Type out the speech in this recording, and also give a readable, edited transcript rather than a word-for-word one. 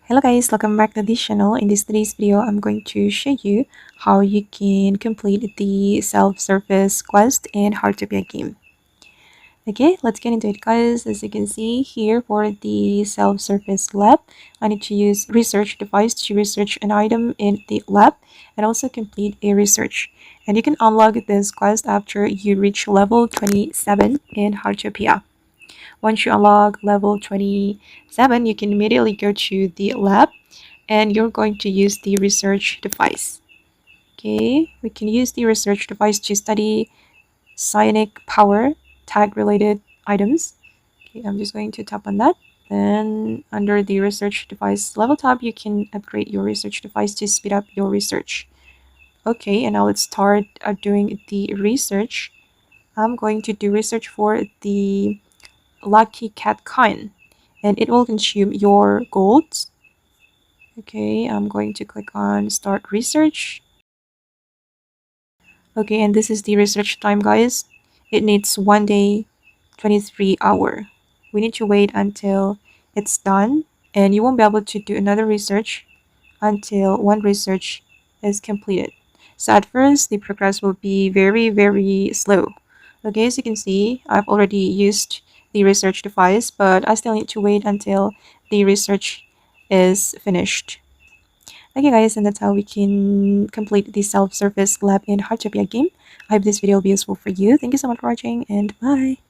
Hello guys, welcome back to this channel. In this today's video, I'm going to show you how you can complete the self-service quest in Heartopia game. Okay, let's get into it guys. As you can see here for the self-service lab, I need to use research device to research an item in the lab and also complete a research. And you can unlock this quest after you reach level 27 in Heartopia. Once you unlock level 27, you can immediately go to the lab and you're going to use the research device. Okay, we can use the research device to study psionic power tag related items. Okay, I'm just going to tap on that. Then under the research device level tab, you can upgrade your research device to speed up your research. Okay, and now let's start doing the research. I'm going to do research for the lucky cat coin, and it will consume your gold. Okay, I'm going to click on start research. Okay, and this is the research time guys. It needs 1 day 23 hour. We need to wait until it's done, and you won't be able to do another research until one research is completed. So at first the progress will be very slow. Okay, as you can see, I've already used the research device, but I still need to wait until the research is finished. Okay guys, and that's how we can complete the self-service lab in Heartopia game. I hope this video will be useful for you. Thank you so much for watching, and bye!